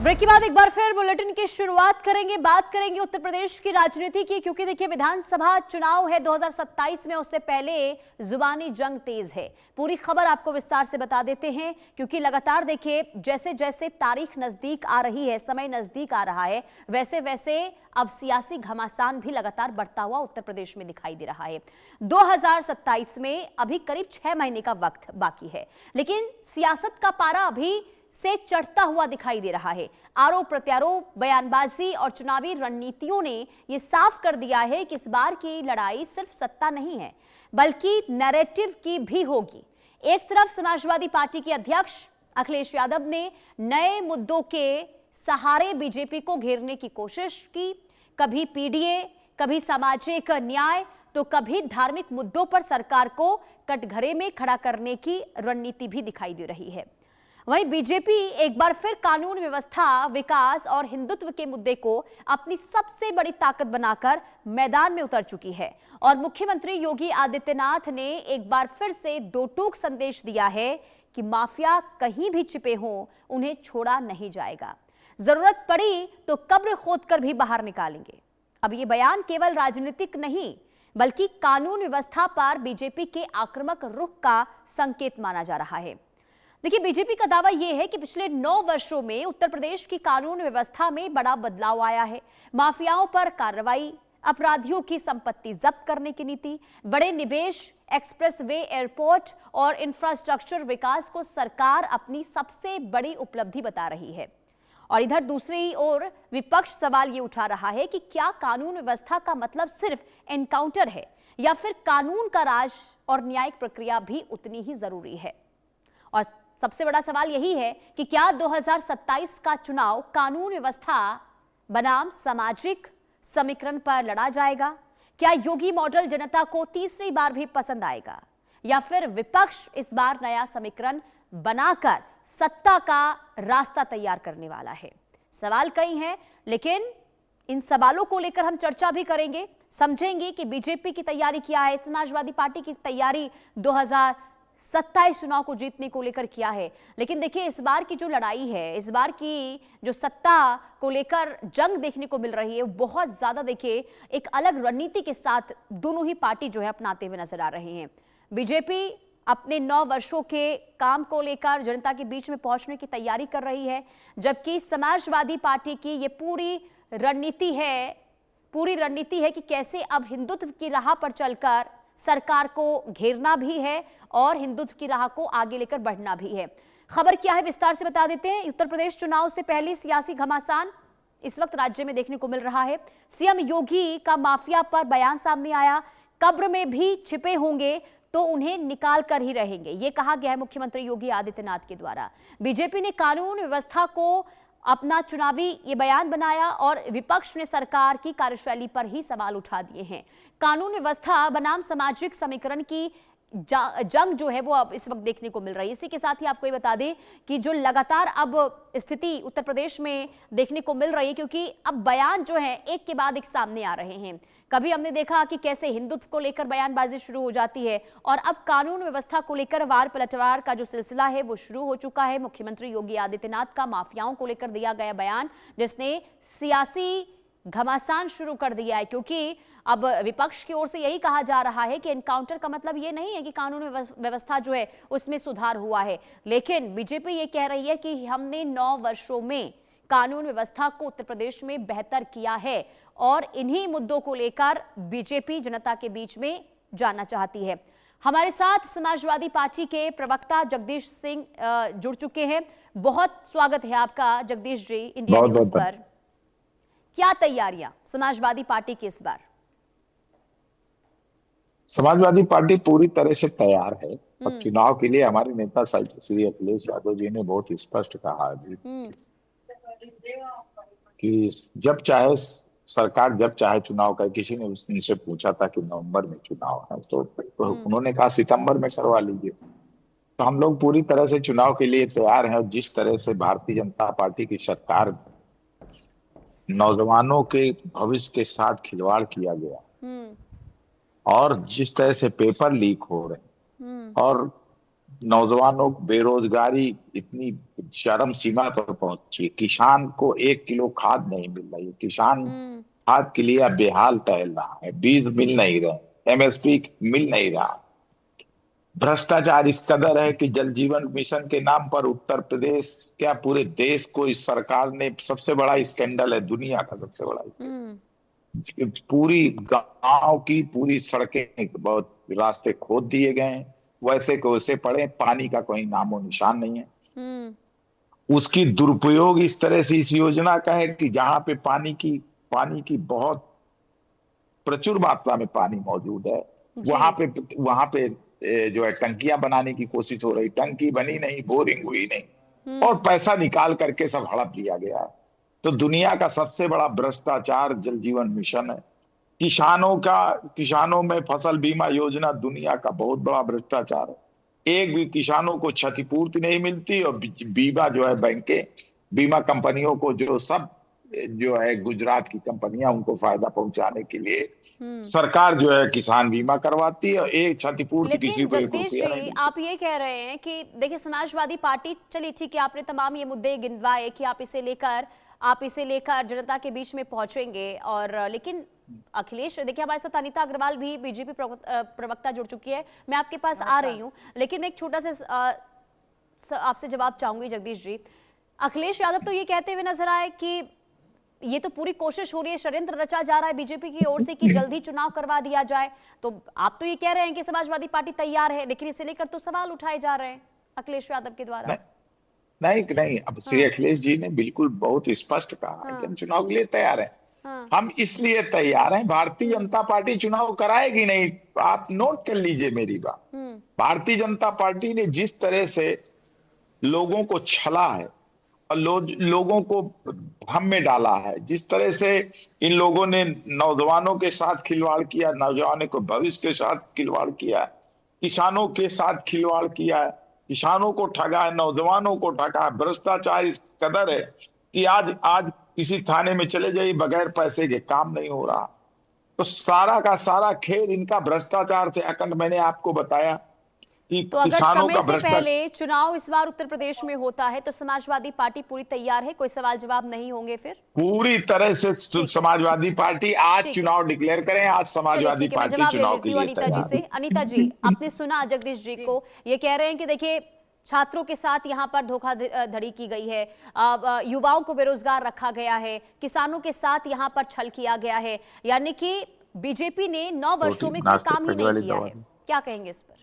Break के बाद एक बार फिर बुलेटिन की शुरुआत करेंगे। बात करेंगे उत्तर प्रदेश की राजनीति की, क्योंकि देखिए विधानसभा चुनाव है 2027 में, उससे पहले जुबानी जंग तेज है। पूरी खबर आपको विस्तार से बता देते हैं, क्योंकि लगातार देखिए जैसे जैसे तारीख नजदीक आ रही है, समय नजदीक आ रहा है, वैसे वैसे अब सियासी घमासान भी लगातार बढ़ता हुआ उत्तर प्रदेश में दिखाई दे रहा है। 2027 में अभी करीब 6 महीने का वक्त बाकी है, लेकिन सियासत का पारा अभी से चढ़ता हुआ दिखाई दे रहा है। आरोप प्रत्यारोप, बयानबाजी और चुनावी रणनीतियों ने यह साफ कर दिया है कि इस बार की लड़ाई सिर्फ सत्ता नहीं है, बल्कि नैरेटिव की भी होगी। एक तरफ समाजवादी पार्टी के अध्यक्ष अखिलेश यादव ने नए मुद्दों के सहारे बीजेपी को घेरने की कोशिश की। कभी पीडीए, कभी सामाजिक न्याय, तो कभी धार्मिक मुद्दों पर सरकार को कटघरे में खड़ा करने की रणनीति भी दिखाई दे रही है। वहीं बीजेपी एक बार फिर कानून व्यवस्था, विकास और हिंदुत्व के मुद्दे को अपनी सबसे बड़ी ताकत बनाकर मैदान में उतर चुकी है। और मुख्यमंत्री योगी आदित्यनाथ ने एक बार फिर से दो टूक संदेश दिया है कि माफिया कहीं भी छिपे हों, उन्हें छोड़ा नहीं जाएगा। जरूरत पड़ी तो कब्र खोदकर भी बाहर निकालेंगे। अब ये बयान केवल राजनीतिक नहीं, बल्कि कानून व्यवस्था पर बीजेपी के आक्रामक रुख का संकेत माना जा रहा है। देखिए, बीजेपी का दावा यह है कि पिछले 9 वर्षों में उत्तर प्रदेश की कानून व्यवस्था में बड़ा बदलाव आया है। माफियाओं पर कार्रवाई, अपराधियों की संपत्ति जब्त करने की नीति, बड़े निवेश, एक्सप्रेसवे, एयरपोर्ट और इंफ्रास्ट्रक्चर विकास को सरकार अपनी सबसे बड़ी उपलब्धि बता रही है। और इधर दूसरी ओर विपक्ष सवाल ये उठा रहा है कि क्या कानून व्यवस्था का मतलब सिर्फ एनकाउंटर है, या फिर कानून का राज और न्यायिक प्रक्रिया भी उतनी ही जरूरी है। और सबसे बड़ा सवाल यही है कि क्या 2027 का चुनाव कानून व्यवस्था बनाम सामाजिक समीकरण पर लड़ा जाएगा? क्या योगी मॉडल जनता को तीसरी बार भी पसंद आएगा, या फिर विपक्ष इस बार नया समीकरण बनाकर सत्ता का रास्ता तैयार करने वाला है? सवाल कई हैं, लेकिन इन सवालों को लेकर हम चर्चा भी करेंगे, समझेंगे कि बीजेपी की तैयारी क्या है, समाजवादी पार्टी की तैयारी 2027 चुनाव को जीतने को लेकर किया है। लेकिन देखिए, इस बार की जो लड़ाई है, इस बार की जो सत्ता को लेकर जंग देखने को मिल रही है, बहुत ज्यादा देखिए एक अलग रणनीति के साथ दोनों ही पार्टी जो है अपनाते हुए नजर आ रहे हैं। बीजेपी अपने 9 वर्षों के काम को लेकर जनता के बीच में पहुंचने की तैयारी कर रही है, जबकि समाजवादी पार्टी की ये पूरी रणनीति है कि कैसे अब हिंदुत्व की राह पर चलकर सरकार को घेरना भी है और हिंदुत्व की राह को आगे लेकर बढ़ना भी है। खबर क्या है, विस्तार से बता देते हैं। उत्तर प्रदेश चुनाव से पहले सियासी घमासान इस वक्त राज्य में देखने को मिल रहा है। सीएम योगी का माफिया पर बयान सामने आया। कब्र में भी छिपे होंगे तो उन्हें निकाल कर ही रहेंगे, ये कहा गया है मुख्यमंत्री योगी आदित्यनाथ के द्वारा। बीजेपी ने कानून व्यवस्था को अपना चुनावी ये बयान बनाया और विपक्ष ने सरकार की कार्यशैली पर ही सवाल उठा दिए हैं। कानून व्यवस्था बनाम सामाजिक समीकरण की जंग जो है वो अब इस वक्त देखने को मिल रही है। इसी के साथ ही आपको ये बता दें कि जो लगातार अब स्थिति उत्तर प्रदेश में देखने को मिल रही है, क्योंकि अब बयान जो है एक के बाद एक सामने आ रहे हैं। कभी हमने देखा कि कैसे हिंदुत्व को लेकर बयानबाजी शुरू हो जाती है, और अब कानून व्यवस्था को लेकर वार पलटवार का जो सिलसिला है वो शुरू हो चुका है। मुख्यमंत्री योगी आदित्यनाथ का माफियाओं को लेकर दिया गया बयान, जिसने सियासी घमासान शुरू कर दिया है, क्योंकि अब विपक्ष की ओर से यही कहा जा रहा है कि एनकाउंटर का मतलब ये नहीं है कि कानून व्यवस्था जो है उसमें सुधार हुआ है। लेकिन बीजेपी ये कह रही है कि हमने 9 वर्षों में कानून व्यवस्था को उत्तर प्रदेश में बेहतर किया है, और इन्हीं मुद्दों को लेकर बीजेपी जनता के बीच में जाना चाहती है। हमारे साथ समाजवादी पार्टी के प्रवक्ता जगदीश सिंह जुड़ चुके हैं। बहुत स्वागत है आपका जगदीश जी इंडिया न्यूज पर। क्या तैयारियां समाजवादी पार्टी की इस बार? समाजवादी पार्टी पूरी तरह से तैयार है और चुनाव के लिए हमारे नेता श्री अखिलेश यादव जी ने बहुत स्पष्ट कहा कि जब चाहे सरकार जब चाहे चुनाव करे। किसी ने उनसे पूछा था कि नवंबर में चुनाव है, तो उन्होंने कहा सितंबर में करवा लीजिए। तो हम लोग पूरी तरह से चुनाव के लिए तैयार हैं। और जिस तरह से भारतीय जनता पार्टी की सरकार नौजवानों के भविष्य के साथ खिलवाड़ किया गया, और जिस तरह से पेपर लीक हो रहे हैं, और नौजवानों की बेरोजगारी इतनी चरम सीमा पर पहुंची है। किसान को 1 किलो खाद नहीं मिल रही है, किसान हम्म। खाद के लिए अब बेहाल टहल रहा है, बीज मिल नहीं रहे, एमएसपी मिल नहीं रहा। भ्रष्टाचार इस कदर है कि जल जीवन मिशन के नाम पर उत्तर प्रदेश क्या पूरे देश को इस सरकार ने, सबसे बड़ा स्कैंडल है, दुनिया का सबसे बड़ा, हम्म। पूरी गांव की पूरी सड़कें, बहुत रास्ते खोद दिए गए हैं, वैसे को वैसे पड़े, पानी का कोई नामो निशान नहीं है। हम्म। उसकी दुरुपयोग इस तरह से इस योजना का है कि जहां पे पानी की बहुत प्रचुर मात्रा में पानी मौजूद है, जी। वहां पे जो है टंकियां बनाने की कोशिश हो रही, टंकी बनी नहीं, बोरिंग हुई नहीं, हम्म। और पैसा निकाल करके सब हड़प लिया गया है। तो दुनिया का सबसे बड़ा भ्रष्टाचार जल जीवन मिशन है। किसानों में फसल बीमा योजना दुनिया का बहुत बड़ा भ्रष्टाचार है। एक भी किसानों को क्षतिपूर्ति नहीं मिलती, और बीमा जो है बैंकें, बीमा कंपनियों को, जो सब जो है गुजरात की कंपनियां, उनको फायदा पहुंचाने के लिए हम्म। सरकार जो है किसान बीमा करवाती है, और एक क्षतिपूर्ति किसी लेकिन को 1 जगदीश रुपया नहीं जी, मिलता। आप ये कह रहे हैं कि देखिए समाजवादी पार्टी, चलिए ठीक है, आपने तमाम ये मुद्दे गिनवाए कि आप इसे लेकर जनता के बीच में पहुंचेंगे, और लेकिन अखिलेश, देखिए हमारे साथ अनीता अग्रवाल भी बीजेपी प्रवक्ता जुड़ चुकी है, मैं आपके पास आ रही हूँ, लेकिन मैं एक छोटा सा आपसे जवाब चाहूंगी जगदीश जी। अखिलेश यादव तो ये कहते हुए नजर आए कि ये तो पूरी कोशिश हो रही है, षड्यंत्र रचा जा रहा है बीजेपी की ओर से कि जल्दी चुनाव करवा दिया जाए, तो आप तो ये कह रहे हैं कि समाजवादी पार्टी तैयार है, लेकिन इसे लेकर तो सवाल उठाए जा रहे हैं अखिलेश यादव के द्वारा। नहीं, नहीं, नहीं, अब श्री हाँ। अखिलेश जी ने बिल्कुल बहुत स्पष्ट कहा है कि हम हाँ। चुनाव के लिए तैयार हैं। हाँ। हम इसलिए तैयार हैं, भारतीय जनता पार्टी चुनाव कराएगी नहीं। आप नोट कर लीजिए मेरी बात। हम्म। भारतीय जनता पार्टी ने जिस तरह से लोगों को छला है, और लोगों को भ्रम में डाला है, जिस तरह से इन लोगों ने नौजवानों के साथ खिलवाड़ किया, नौजवानों को भविष्य के साथ खिलवाड़ किया, किसानों के साथ खिलवाड़ किया है, किसानों को ठगा है, नौजवानों को ठगा है। भ्रष्टाचार इस कदर है कि आज आज किसी थाने में चले जाइए, बगैर पैसे के काम नहीं हो रहा। तो सारा का सारा खेल इनका भ्रष्टाचार से अखंड। मैंने आपको बताया कि तो अगर किसानों समय का से भ्रष्टाचार पहले चुनाव इस बार उत्तर प्रदेश में होता है तो समाजवादी पार्टी पूरी तैयार है, कोई सवाल जवाब नहीं होंगे फिर? पूरी तरह से ठीक है। समाजवादी पार्टी आज ठीक है, चुनाव डिक्लेयर करें। आज चलिए समाजवादी ठीक है, मैं पार्टी जवाब ले चुनाव लेती के हूँ लिए अनीता जी तैयार से। है। अनीता जी, आपने सुना जगदीश जी को, ये कह रहे हैं कि देखिए छात्रों के साथ यहाँ पर धोखाधड़ी की गई है, युवाओं को बेरोजगार रखा गया है, किसानों के साथ यहाँ पर छल किया गया है, यानी कि बीजेपी ने 9 वर्षों में कोई काम ही नहीं किया है। क्या कहेंगे इस पर?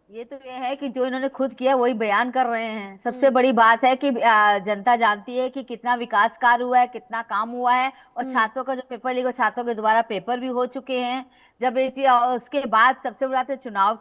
ये तो ये है कि जो इन्होंने खुद किया वही बयान कर रहे हैं। सबसे बड़ी बात है कि जनता जानती है कि कितना विकास कार्य हुआ है, कितना काम हुआ है, और छात्रों का जो पेपर लीक, छात्रों के द्वारा पेपर भी हो चुके हैं। जब ये उसके बाद सबसे बड़ी बात है चुनाव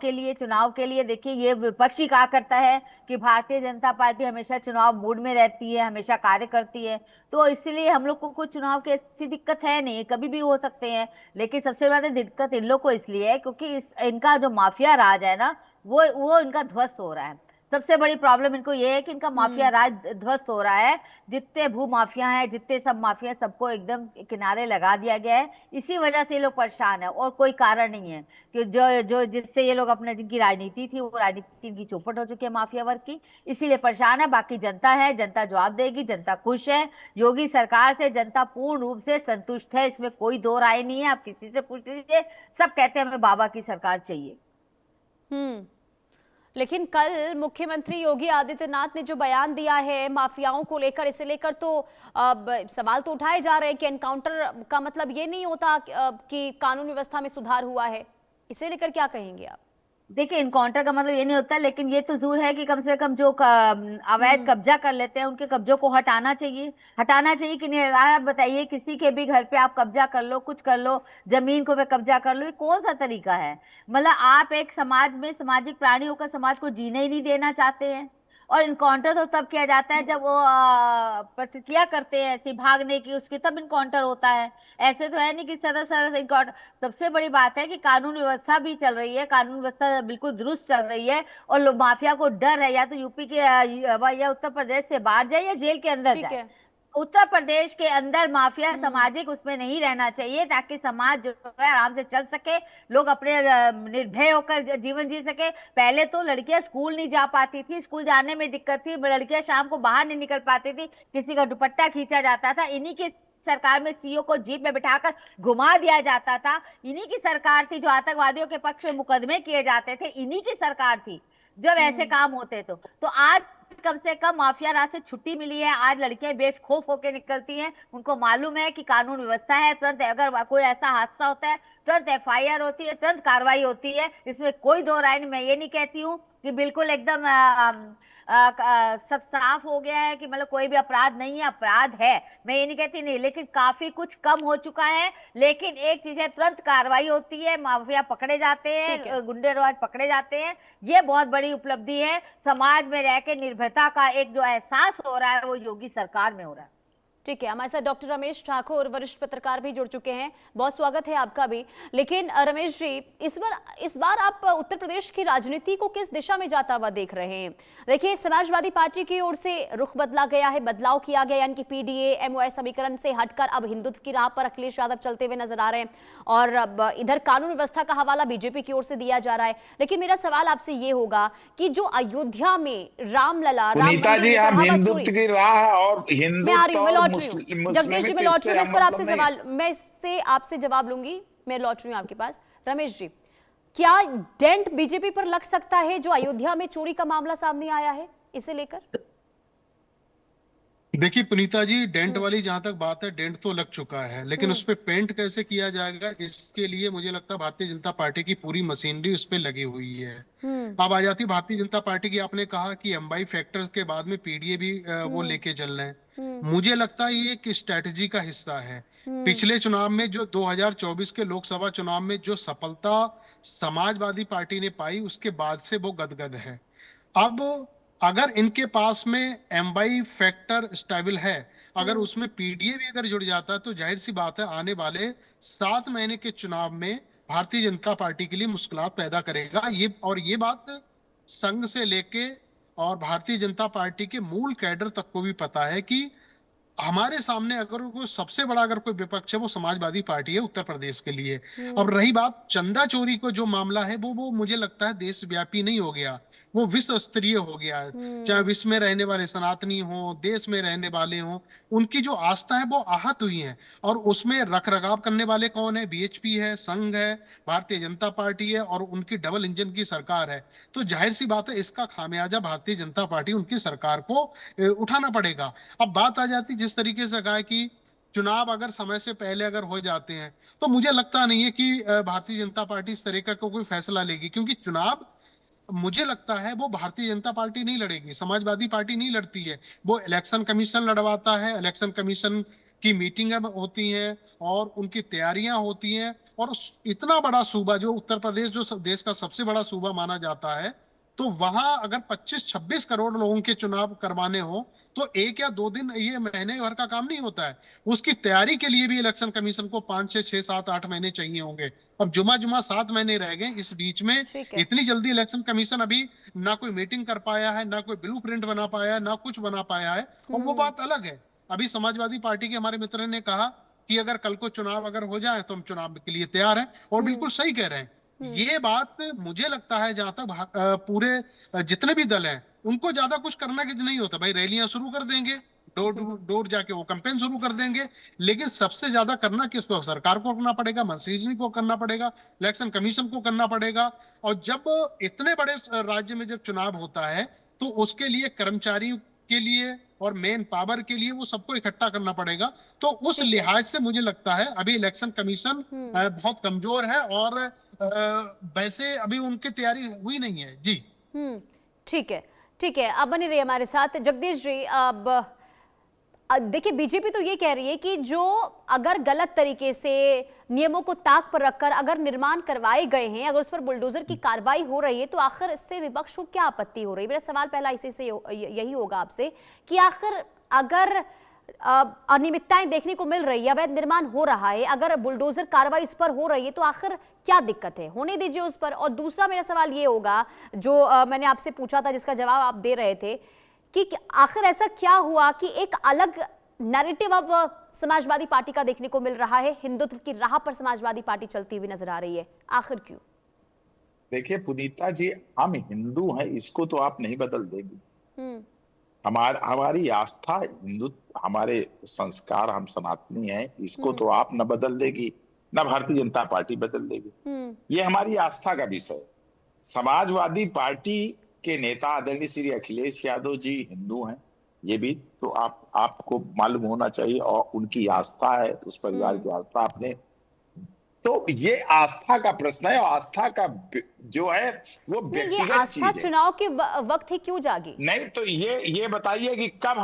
के लिए देखिए, ये विपक्ष ही कहा करता है कि भारतीय जनता पार्टी हमेशा चुनाव मूड में रहती है, हमेशा कार्य करती है, तो इसलिए हम लोग को कुछ चुनाव की ऐसी दिक्कत है नहीं, कभी भी हो सकते हैं। लेकिन सबसे बड़ी दिक्कत इन लोग को इसलिए है क्योंकि इनका जो माफिया राज है ना, वो इनका ध्वस्त हो रहा है। सबसे बड़ी प्रॉब्लम इनको ये है कि इनका माफिया राज ध्वस्त हो रहा है। जितने भू माफिया हैं, जितने सब माफिया, सबको एकदम किनारे लगा दिया गया है। इसी वजह से ये लोग परेशान है, और कोई कारण नहीं है कि जो जिससे ये लोग अपने, जिनकी राजनीति थी, वो राजनीति इनकी चौपट हो चुकी है माफिया वर्ग की, इसीलिए परेशान है। बाकी जनता है, जनता जवाब देगी, जनता खुश है। योगी सरकार से जनता पूर्ण रूप से संतुष्ट है, इसमें कोई दो राय नहीं है। आप किसी से पूछ लीजिए, सब कहते हैं हमें बाबा की सरकार चाहिए। लेकिन कल मुख्यमंत्री योगी आदित्यनाथ ने जो बयान दिया है माफियाओं को लेकर, इसे लेकर तो सवाल तो उठाए जा रहे हैं कि एनकाउंटर का मतलब ये नहीं होता कि कानून व्यवस्था में सुधार हुआ है। इसे लेकर क्या कहेंगे आप? देखिए, इनकाउंटर का मतलब ये नहीं होता, लेकिन ये तो जरूर है कि कम से कम जो अवैध कब्जा कर लेते हैं, उनके कब्जों को हटाना चाहिए कि नहीं। आप बताइए, किसी के भी घर पे आप कब्जा कर लो, कुछ कर लो, जमीन को भी कब्जा कर लो, ये कौन सा तरीका है? मतलब आप एक समाज में सामाजिक प्राणी होकर समाज को जीने ही नहीं देना चाहते हैं। और इनकाउंटर तो तब किया जाता है जब वो प्रतिक्रिया करते हैं ऐसी भागने की, उसकी तब इनकाउंटर होता है। ऐसे तो है नहीं कि सदा इनकाउंटर। सबसे बड़ी बात है कि कानून व्यवस्था भी चल रही है, कानून व्यवस्था बिल्कुल दुरुस्त चल रही है, और माफिया को डर है या तो यूपी के या उत्तर प्रदेश से बाहर जाए या जेल के अंदर जाए। उत्तर प्रदेश के अंदर माफिया सामाजिक उसमें नहीं रहना चाहिए, ताकि समाज जो है आराम से चल सके, लोग अपने निर्भय होकर जीवन जी सके। पहले तो लड़कियां स्कूल नहीं जा पाती थी, स्कूल जाने में दिक्कत थी, लड़कियां शाम को बाहर नहीं निकल पाती थी, किसी का दुपट्टा खींचा जाता था, इन्हीं की सरकार में सीओ को जीप में बिठाकर घुमा दिया जाता था, इन्हीं की सरकार थी जो आतंकवादियों के पक्ष में मुकदमे किए जाते थे, इन्हीं की सरकार थी जब ऐसे काम होते तो आज कम से कम माफिया राज से छुट्टी मिली है। आज लड़कियां बेखौफ होकर निकलती हैं, उनको मालूम है कि कानून व्यवस्था है, तुरंत अगर कोई ऐसा हादसा होता है तुरंत एफआईआर होती है, तुरंत कार्रवाई होती है, इसमें कोई दो राय नहीं। मैं ये नहीं कहती हूँ कि बिल्कुल एकदम सब साफ हो गया है कि मतलब कोई भी अपराध नहीं है, अपराध है, मैं ये नहीं कहती नहीं, लेकिन काफी कुछ कम हो चुका है। लेकिन एक चीज है, तुरंत कार्रवाई होती है, माफिया पकड़े जाते हैं, गुंडेराज पकड़े जाते हैं, ये बहुत बड़ी उपलब्धि है। समाज में रह के निर्भयता का एक जो एहसास हो रहा है वो योगी सरकार में हो रहा है। ठीक है, हमारे साथ डॉक्टर रमेश ठाकुर वरिष्ठ पत्रकार भी जुड़ चुके हैं, बहुत स्वागत है आपका भी। लेकिन रमेश जी, इस बार आप उत्तर प्रदेश की राजनीति को किस दिशा में जाता हुआ देख रहे हैं? देखिए, समाजवादी पार्टी की ओर से रुख बदला गया है, बदलाव किया गया, यानी कि पीडीए एमओआई समीकरण से हटकर अब हिंदुत्व की राह पर अखिलेश यादव चलते हुए नजर आ रहे हैं, और अब इधर कानून व्यवस्था का हवाला बीजेपी की ओर से दिया जा रहा है। लेकिन मेरा सवाल आपसे ये होगा कि जो अयोध्या में रामलला हिंदुत्व की राह और जगदीश जी, मैं लौट रही हूँ इस पर आपसे सवाल, मैं इससे आपसे जवाब लूंगी, मैं लौट रही हूँ आपके पास। रमेश जी, क्या डेंट बीजेपी पर लग सकता है जो अयोध्या में चोरी का मामला सामने आया है, इसे लेकर? देखिए पुनीता जी, डेंट वाली जहां तक बात है, डेंट तो लग चुका है, लेकिन उस पर पेंट कैसे किया जाएगा, इसके लिए मुझे लगता है भारतीय जनता पार्टी की पूरी मशीनरी उस पर लगी हुई है। अब आ जाती भारतीय जनता पार्टी की, आपने कहा कि एमवाई फैक्टर्स के बाद में पीडीए भी वो लेके चल रहे हैं। मुझे लगता है ये एक स्ट्रेटजी का हिस्सा है। पिछले चुनाव में जो 2024 के लोकसभा चुनाव में जो सफलता समाजवादी पार्टी ने पाई, उसके बाद से वो गदगद है। अब अगर इनके पास में एमवाई फैक्टर स्टेबल है, अगर उसमें पीडीए भी अगर जुड़ जाता है, तो जाहिर सी बात है आने वाले 7 महीने के चुनाव में भारतीय जनता पार्टी के लिए मुश्किलात पैदा करेगा। ये बात संघ से लेके और भारतीय जनता पार्टी के मूल कैडर तक को भी पता है कि हमारे सामने अगर कोई सबसे बड़ा अगर कोई विपक्ष है, वो समाजवादी पार्टी है उत्तर प्रदेश के लिए। अब रही बात चंदा चोरी को जो मामला है, वो मुझे लगता है देशव्यापी नहीं हो गया, वो विश्व स्तरीय हो गया है। चाहे विश्व में रहने वाले सनातनी हो, देश में रहने वाले हो, उनकी जो आस्था है वो आहत हुई है। और उसमें रख रखाव करने वाले कौन है? बीएचपी है, संघ है, भारतीय जनता पार्टी है, और उनकी डबल इंजन की सरकार है। तो जाहिर सी बात है इसका खामियाजा भारतीय जनता पार्टी, उनकी सरकार को उठाना पड़ेगा। अब बात आ जाती जिस तरीके से कहा कि चुनाव अगर समय से पहले अगर हो जाते हैं, तो मुझे लगता नहीं है कि भारतीय जनता पार्टी इस तरीके का कोई फैसला लेगी, क्योंकि चुनाव मुझे लगता है वो भारतीय जनता पार्टी नहीं लड़ेगी, समाजवादी पार्टी नहीं लड़ती है, वो इलेक्शन कमीशन लड़वाता है। इलेक्शन कमीशन की मीटिंग होती हैं और उनकी तैयारियां होती हैं, और इतना बड़ा सूबा जो उत्तर प्रदेश, जो देश का सबसे बड़ा सूबा माना जाता है, तो वहां अगर 25-26 करोड़ लोगों के चुनाव करवाने हो, तो 1 या 2 दिन, ये महीने भर का काम नहीं होता है। उसकी तैयारी के लिए भी इलेक्शन कमीशन को 5 से 6, 7, 8 महीने चाहिए होंगे। अब जुमा 7 महीने रह गए, इस बीच में इतनी जल्दी इलेक्शन कमीशन अभी ना कोई मीटिंग कर पाया है, ना कोई ब्लूप्रिंट बना पाया है, ना कुछ बना पाया है। और वो बात अलग है, अभी समाजवादी पार्टी के हमारे मित्र ने कहा कि अगर कल को चुनाव अगर हो जाए तो हम चुनाव के लिए तैयार हैं, और बिल्कुल सही कह रहे हैं। ये बात मुझे लगता है, जहां तक पूरे जितने भी दल हैं उनको ज्यादा कुछ करना की नहीं होता। भाई रैलियां शुरू कर देंगे, डोर टू डोर जाके वो कैंपेन शुरू कर देंगे, लेकिन सबसे ज्यादा करना किसको? सरकार को करना पड़ेगा, मशीनरी को करना पड़ेगा, इलेक्शन कमीशन को करना पड़ेगा। और जब इतने बड़े राज्य में जब चुनाव होता है, तो उसके लिए कर्मचारियों के लिए और मेन पावर के लिए वो सबको इकट्ठा करना पड़ेगा। तो उस लिहाज से मुझे लगता है अभी इलेक्शन कमीशन बहुत कमजोर है, और वैसे अभी उनकी तैयारी हुई नहीं है। जी ठीक है, ठीक है, अब बने रहिए हमारे साथ। जगदीश जी, अब देखिए, बीजेपी तो ये कह रही है कि जो अगर गलत तरीके से नियमों को ताक पर रखकर अगर निर्माण करवाए गए हैं, अगर उस पर बुलडोजर की कार्रवाई हो रही है, तो आखिर इससे विपक्ष को क्या आपत्ति हो रही है? मेरा सवाल पहला इसी से यही होगा आपसे कि आखिर अगर अनियमितताएं देखने को मिल रही है, अवैध निर्माण हो रहा है, अगर बुलडोजर कार्रवाई इस पर हो रही है, तो आखिर क्या दिक्कत है? होने दीजिए उस पर। और दूसरा मेरा सवाल ये होगा, जो मैंने आपसे पूछा था, जिसका जवाब आप दे रहे थे, कि आखिर ऐसा क्या हुआ कि एक अलग नैरेटिव अब समाजवादी पार्टी का देखने को मिल रहा है, हिंदुत्व की राह पर समाजवादी पार्टी चलती हुई नजर आ रही है, आखिर क्यों? देखिए पुनीता जी, हम हिंदू हैं इसको तो आप नहीं बदल देंगे। हम्म हमारी आस्था हिंदू, हमारे संस्कार, हम सनातनी हैं, इसको तो आप न बदल देगी, न भारतीय जनता पार्टी बदल देगी। ये हमारी आस्था का विषय है। समाजवादी पार्टी के नेता आदरणीय श्री अखिलेश यादव जी हिंदू हैं, ये भी तो आपको मालूम होना चाहिए, और उनकी आस्था है, उस परिवार की आस्था आपने, तो ये आस्था का प्रश्न है, और आस्था का जो है वो ये व्यक्तिगत आस्था चीज है। चुनाव के वक्त ही क्यों जागी? नहीं तो ये बताइए कि कब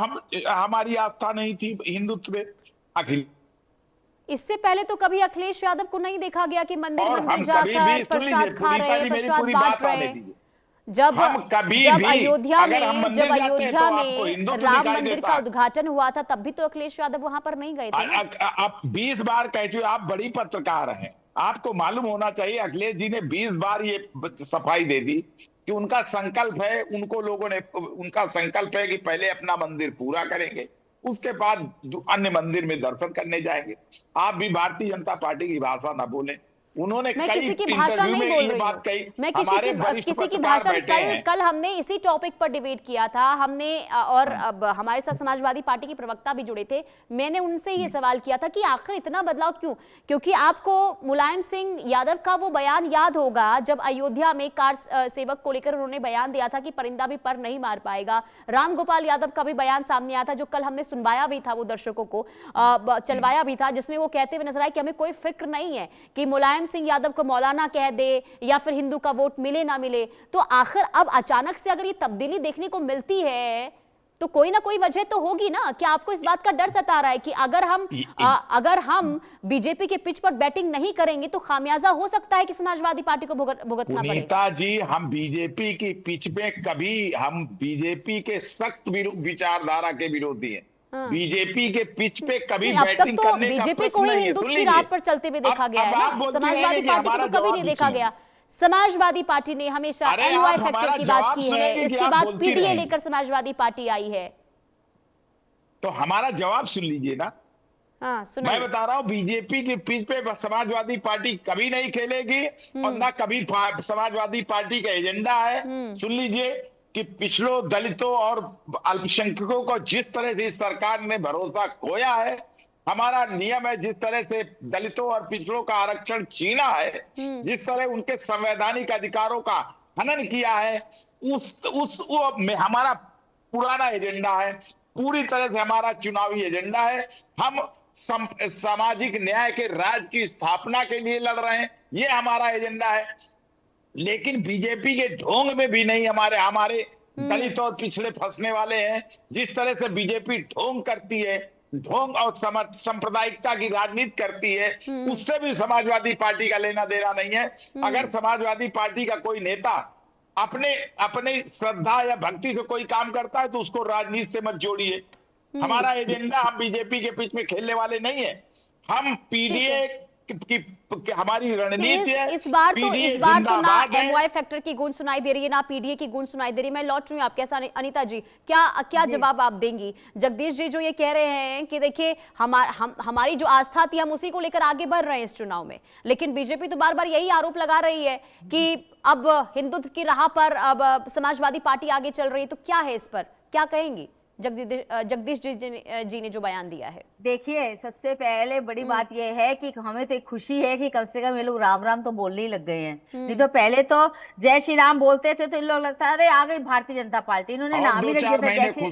हमारी आस्था नहीं थी हिंदुत्व में? अखिल इससे पहले तो कभी अखिलेश यादव को नहीं देखा गया कि मंदिर और मंदिर हम कभी जाकर भी, सुन लीजिए प्रसाद खा पुनीता रहे, जी, मेरी प्रसाद पूरी बांट बात आने रहे। दीजिए। जब हम कभी जब भी अयोध्या अगर हम में मंदिर जब जाते हैं अयोध्या तो आपको में हिंदुत्व राम दिखाई मंदिर देता का है। उद्घाटन हुआ था, तब भी तो अखिलेश यादव वहां पर नहीं गए थे ना? आप 20 बार कह चुके, आप बड़ी पत्रकार हैं, आपको मालूम होना चाहिए अखिलेश जी ने 20 बार ये सफाई दे दी कि उनका संकल्प है, उनको लोगों ने, उनका संकल्प है कि पहले अपना मंदिर पूरा करेंगे, उसके बाद अन्य मंदिर में दर्शन करने जाएंगे। आप भी भारतीय जनता पार्टी की भाषा ना बोलें। उन्होंने मैं कई किसी की भाषा इंटरव्यू नहीं में बोल ये रही बात हूँ, कही। मैं हमारे वरिष्ठ किसी की पत्रकार भाषा बैठे हैं। कल हमने इसी टॉपिक पर डिबेट किया था हमने, और अब हमारे साथ समाजवादी पार्टी के प्रवक्ता भी जुड़े थे। मैंने उनसे ये सवाल किया था कि आखिर इतना बदलाव क्यों? क्योंकि आपको मुलायम सिंह यादव का वो बयान याद होगा जब अयोध्या में कार सेवक को लेकर उन्होंने बयान दिया था कि परिंदा भी पर नहीं मार पाएगा। राम गोपाल यादव का भी बयान सामने आया था, जो कल हमने सुनवाया भी था, वो दर्शकों को चलवाया भी था, जिसमें वो कहते हुए नजर आए कि हमें कोई फिक्र नहीं है कि मुलायम सिंह यादव को मौलाना कह दे या फिर हिंदू का वोट मिले ना मिले। तो आखिर अब अचानक से अगर ये तब्दीली देखने को मिलती है तो कोई ना कोई वजह तो होगी ना? क्या आपको इस बात का डर सता रहा है कि अगर हम बीजेपी के पिच पर बैटिंग नहीं करेंगे तो खामियाजा हो सकता है कि समाजवादी पार्टी को भुगतना पड़े? पुनीता जी, हम बीजेपी की पिच पे कभी, हम बीजेपी के सख्त विचारधारा के विरोधी हैं। बीजेपी के पिच पे कभी अब तक बैटिंग तो करने का बीजेपी को प्रश्न ही नहीं है। हिंदुत्व सुन की राह लीजिए, पर चलते हुए देखा गया है आप ना, बोलती समाजवादी रहेंगे कि पार्टी को हमारा तो कभी जवाब नहीं देखा सुनिए। गया। समाजवादी पार्टी ने हमेशा अरे एनवाई आप फैक्टर हमारा की बात जवाब की है, सुनेंगे कि इसके आप बाद बोलती पीडीए रहेंगी। लेकर समाजवादी पार्टी आई है। तो हमारा जवाब सुन लीजिए ना। हाँ मैं सुनाइए। बता रहा हूं, बीजेपी के पिच पे समाजवादी पार्टी कभी नहीं खेलेगी, और ना कभी समाजवादी पार्टी का एजेंडा है। सुन लीजिए कि पिछड़ों, दलितों और अल्पसंख्यकों को जिस तरह से इस सरकार ने भरोसा खोया है, हमारा नियम है, जिस तरह से दलितों और पिछड़ों का आरक्षण छीना है, जिस तरह उनके संवैधानिक अधिकारों का हनन किया है, हमारा पुराना एजेंडा है, पूरी तरह से हमारा चुनावी एजेंडा है। हम सामाजिक न्याय के राज्य की स्थापना के लिए लड़ रहे हैं, ये हमारा एजेंडा है। लेकिन बीजेपी के ढोंग में भी नहीं हमारे दलित और पिछड़े फंसने वाले हैं। जिस तरह से बीजेपी ढोंग करती है, ढोंग और सांप्रदायिकता की राजनीति करती है, उससे भी समाजवादी पार्टी का लेना देना नहीं है। अगर समाजवादी पार्टी का कोई नेता अपने श्रद्धा या भक्ति से कोई काम करता है तो उसको राजनीति से मत जोड़िए। हमारा एजेंडा, हम बीजेपी के बीच में खेलने वाले नहीं है। हम पीडीए की हमारी रणनीति है। इस बार तो ना है। एमवाई फैक्टर की गूंज सुनाई दे रही है, ना पीडीए की गूंज सुनाई दे रही है। मैं लौट रही हूँ आपके साथ। अनीता जी, क्या जवाब आप देंगी? जगदीश जी जो ये कह रहे हैं कि देखिए हमारी जो आस्था थी हम उसी को लेकर आगे बढ़ रहे हैं इस चुनाव में, लेकिन बीजेपी तो बार बार यही आरोप लगा रही है कि अब हिंदुत्व की राह पर अब समाजवादी पार्टी आगे चल रही है। तो क्या है इस पर, क्या कहेंगी जगदीश जी ने जो बयान दिया है? देखिए, सबसे पहले बड़ी बात यह है कि हमें तो एक खुशी है कि कम से कम ये लोग राम राम तो बोलने ही लग गए हैं। नहीं तो पहले तो जय श्री राम बोलते थे तो इन लोग लगता है अरे आ गई भारतीय जनता पार्टी, इन्होंने नाम ही रख दिया था जय श्री।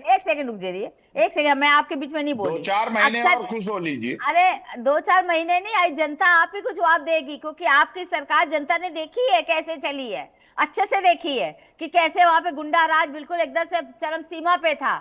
एक सेकंड रुक जाइए, एक सेकंड, मैं आपके बीच में नहीं बोली। 2-4 महीने और खुश हो लीजिए। अरे 2-4 महीने नहीं आई, जनता आप ही को जवाब देगी, क्योंकि आपकी सरकार जनता ने देखी है कैसे चली है, अच्छे से देखी है कि कैसे वहां पे गुंडा राज बिल्कुल एकदम से चरम सीमा पे था,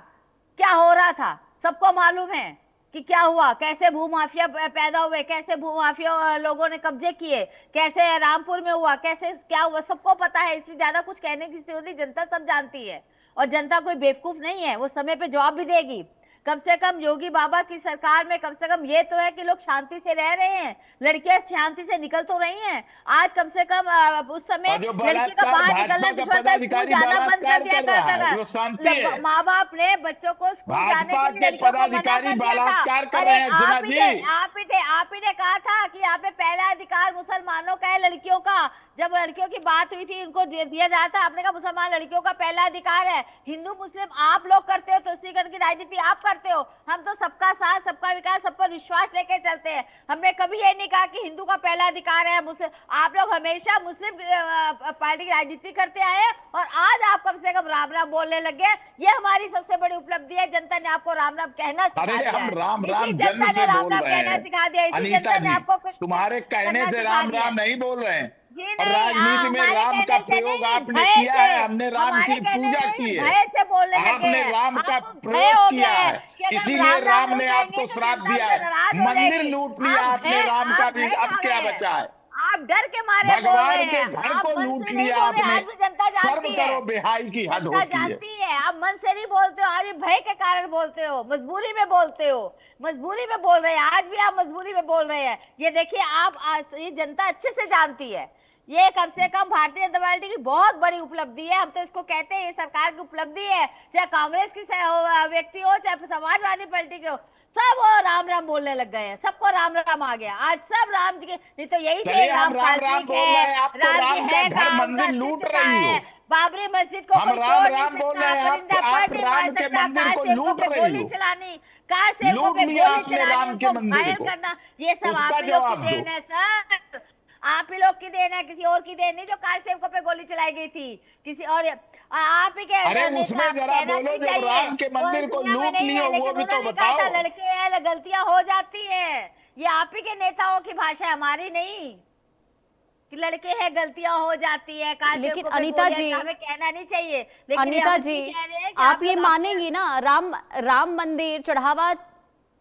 क्या हो रहा था सबको मालूम है कि क्या हुआ, कैसे भूमाफिया पैदा हुए, कैसे भूमाफिया लोगों ने कब्जे किए, कैसे रामपुर में हुआ, कैसे क्या हुआ, सबको पता है। इसलिए ज्यादा कुछ कहने की जरूरत नहीं, जनता सब जानती है और जनता कोई बेवकूफ नहीं है, वो समय पे जवाब भी देगी। कम से कम योगी बाबा की सरकार में कम से कम ये तो है कि लोग शांति से रह रहे हैं, लड़कियां शांति से निकल तो रही हैं। आज कम से कम उस समय लड़की का बाहर निकलना दुश्मन था, स्कूल जाना बंद कर दिया करता था। माँ बाप ने बच्चों को स्कूल जाने के लिए लड़कियों को मना कर दिया था। अरे आप ही ने कहा था कि यहाँ पे पहला अधिकार मुसलमानों का है, लड़कियों का। जब लड़कियों की बात हुई थी उनको दिया जाता, आपने कहा मुसलमान लड़कियों का पहला अधिकार है। हिंदू मुस्लिम आप लोग करते हो, तुष्टीकरण की राजनीति आप करते हो। हम तो सबका साथ, सबका विकास, सब पर विश्वास लेके चलते हैं। हमने कभी ये नहीं कहा कि हिंदू का पहला अधिकार है मुस्लिम। आप लोग हमेशा मुस्लिम पार्टी की राजनीति करते आए और आज आप कम से कम राम राम बोलने लगे। ये हमारी सबसे बड़ी उपलब्धि है। जनता ने आपको राम राम कहना सिखा दिया। हम राम राम जन्म से बोल रहे हैं सिखा दिया। अनीता जी, तुम्हारे कहने से राम राम नहीं बोल रहे हैं। और राजनीति में राम का प्रयोग आपने किया है, हमने राम की पूजा की है, आपने राम का प्रयोग किया है, इसीलिए राम ने आपको श्राप दिया है। मंदिर लूट लिया आपने राम का भी, अब क्या बचा है? आप डर के मारे भगवान के घर को लूट लिया आपने। शर्म करो, बेहाई की हद होती है। आप मन से नहीं बोलते हो, आप भय के कारण बोलते हो, मजबूरी में बोलते हो, मजबूरी में बोल रहे हैं। आज भी आप मजबूरी में बोल रहे हैं। ये देखिए, आप ये जनता अच्छे से जानती है। ये कम से कम भारतीय जनता पार्टी की बहुत बड़ी उपलब्धि है। हम तो इसको कहते हैं ये सरकार की उपलब्धि है। चाहे कांग्रेस की व्यक्ति हो, चाहे समाजवादी पार्टी के हो, सब वो राम राम बोलने लग गए हैं। सबको राम राम आ गया। आज सब राम जी के, नहीं तो यही थे राम कार्तिक है, राम जी है, मंदिर लूट रही हो। बाबरी मस्जिद को हम राम राम बोल रहे हैं, आप राम के मंदिर को लूट रही हो। गोली चलानी, कार से लूट लिया आपने राम के मंदिर को करना, ये सब आप ही लोग की देन है सर। आप ही लोग की देन है, किसी और की देन नहीं। जो कार सेवकों पे गोली चलाई गई थी किसी और, आप ही के। अरे उसमें जरा बोलो, जब राम के मंदिर को लूट लिया वो भी तो बताओ। लड़के हैं, गलतियां हो जाती है। ये आप ही के नेताओं की भाषा है, हमारी नहीं। कि लड़के हैं, गलतियां हो जाती है। लेकिन अनीता जी, हमें कहना नहीं चाहिए। लेकिन अनीता जी, आप ये मानेंगी ना, राम मंदिर चढ़ावा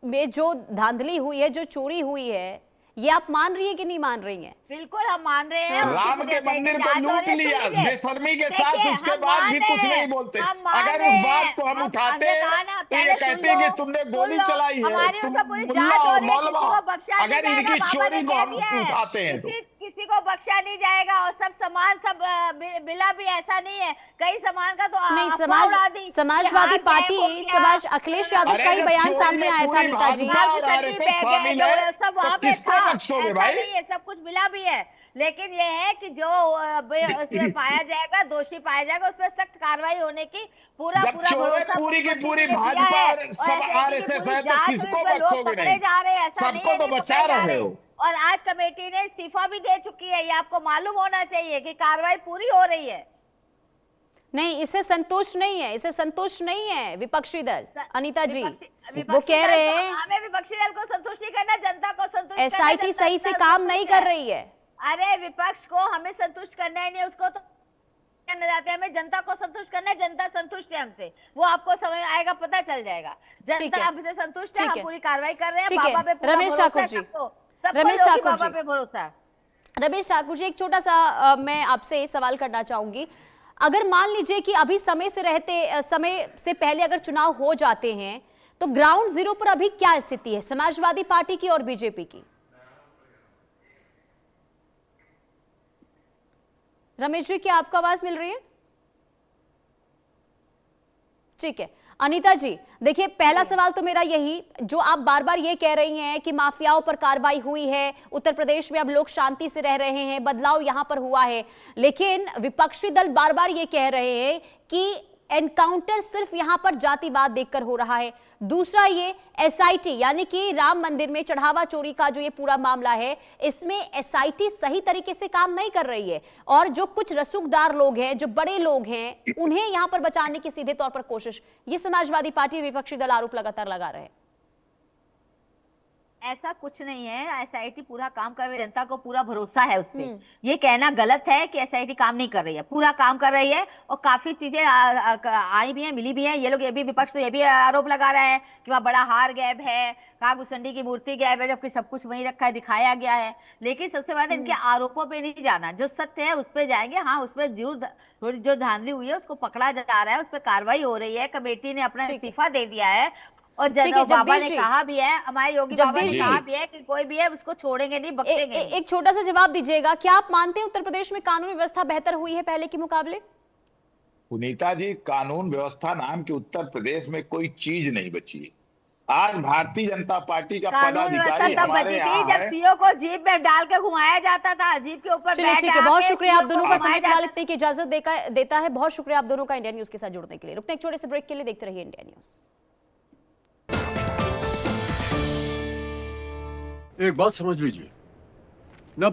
में जो धांधली हुई है, जो चोरी हुई है, ये आप मान रही है कि नहीं मान रही हैं? बिल्कुल हम मान रहे हैं। राम के मंदिर को लूट लिया बेशर्मी के साथ, उसके बाद भी कुछ नहीं बोलते। अगर उस बात को हम उठाते तो ये कहते हैं कि तुमने गोली चलाई है, तुम मुल्ला और मौलवा। अगर इनकी चोरी को हम उठाते हैं तो किसी को बख्शा नहीं जाएगा। और सब सामान सब मिला भी ऐसा नहीं है। कई सामान का तो नहीं, समाजवादी पार्टी, अखिलेश यादव का ही बयान सामने आया था अनीता जी। सब वहाँ पे था, ये सब कुछ मिला भी है। लेकिन ये है कि जो उसमें पाया जाएगा, दोषी पाया जाएगा, उस पर सख्त कार्रवाई होने की पूरा भरोसा पूरी की पूरी भाजपा और सब आरएसएस है, तो किसको बख्शोगे नहीं? सबको तो बचा रहे हो। और आज कमेटी ने इस्तीफा भी दे चुकी है। ये आपको मालूम होना चाहिए कि कार्रवाई पूरी हो रही है। नहीं, इसे संतोष नहीं है, इसे संतोष नहीं है विपक्षी दल। अनीता जी, वो कह रहे हैं हमें विपक्षी दल को संतुष्ट नहीं करना, जनता को संतुष्ट करना। एसआईटी सही से काम नहीं कर रही है। अरे विपक्ष को हमें संतुष्ट करना ही नहीं, उसको तो करना चाहते हैं। हमें जनता को संतुष्ट करना है। जनता संतुष्ट है हमसे, वो आपको समझ आएगा, पता चल जाएगा। जनता हमसे संतुष्ट है, हम पूरी कार्रवाई कर रहे हैं। बाबा पे पूरा रमेश ठाकुर जी, रमेश ठाकुर जी पे भरोसा। रमेश ठाकुर जी, एक छोटा सा मैं आपसे सवाल करना चाहूंगी। अगर मान लीजिए कि अभी समय से पहले अगर चुनाव हो जाते हैं, तो ग्राउंड जीरो पर अभी क्या स्थिति है समाजवादी पार्टी की और बीजेपी की? रमेश जी, क्या आपको आवाज मिल रही है? ठीक है। अनीता जी, देखिए, पहला सवाल तो मेरा यही, जो आप बार बार ये कह रही हैं कि माफियाओं पर कार्रवाई हुई है, उत्तर प्रदेश में अब लोग शांति से रह रहे हैं, बदलाव यहां पर हुआ है, लेकिन विपक्षी दल बार बार ये कह रहे हैं कि एनकाउंटर सिर्फ यहां पर जातिवाद देखकर हो रहा है। दूसरा, ये एसआईटी यानी कि राम मंदिर में चढ़ावा चोरी का जो ये पूरा मामला है, इसमें एसआईटी सही तरीके से काम नहीं कर रही है, और जो कुछ रसूखदार लोग हैं, जो बड़े लोग हैं, उन्हें यहां पर बचाने की सीधे तौर पर कोशिश, ये समाजवादी पार्टी विपक्षी दल आरोप लगातार लगा रहे हैं। ऐसा कुछ नहीं है। एसआईटी पूरा काम कर रही है, जनता को पूरा भरोसा है उस पर। ये कहना गलत है कि एसआईटी काम नहीं कर रही है। पूरा काम कर रही है और काफी चीजें आई भी हैं, मिली भी हैं। ये लोग, ये भी विपक्ष तो ये भी आरोप लगा रहा है कि वहाँ बड़ा हार गैब है, कागुसंडी की मूर्ति गैब है, जबकि सब कुछ वहीं रखा है, दिखाया गया है। लेकिन सबसे बड़ा इनके आरोपों पे नहीं जाना, जो सत्य है उस पर जाएंगे। हाँ, उस पर जरूर जो धांधली हुई है उसको पकड़ा जा रहा है, उस पर कार्रवाई हो रही है। कमेटी ने अपना इस्तीफा दे दिया है और ठीक है, बाबा जगदीश ने जी। कहा भी है, हमारे योगी बाबा ने जगदीश जी। कहा भी है कि कोई भी है उसको छोड़ेंगे नहीं, बख्शेंगे नहीं। एक छोटा सा जवाब दीजिएगा, क्या आप मानते हैं उत्तर प्रदेश में कानून व्यवस्था बेहतर हुई है पहले के मुकाबले? पुनीता जी, कानून व्यवस्था नाम की उत्तर प्रदेश में कोई चीज नहीं बची है। आज भारतीय जनता पार्टी का कानून व्यवस्था पदाधिकारी तब हमारे बची थी यहाँ जब है। सीओ को जीप में डाल के घुमाया जाता था, जीप के ऊपर चलिए बैठ ठीक है, बहुत जाके शुक्रिया, आप CEO को दोनों का घुमाया समय फिलहाल जाता इतने की इजाजत देता है। बहुत शुक्रिया आप दोनों का इंडिया न्यूज के साथ जुड़ने के लिए। रुकते हैं एक छोटे से ब्रेक के लिए, देखते रहिए इंडिया न्यूज। एक बात समझ लीजिए, न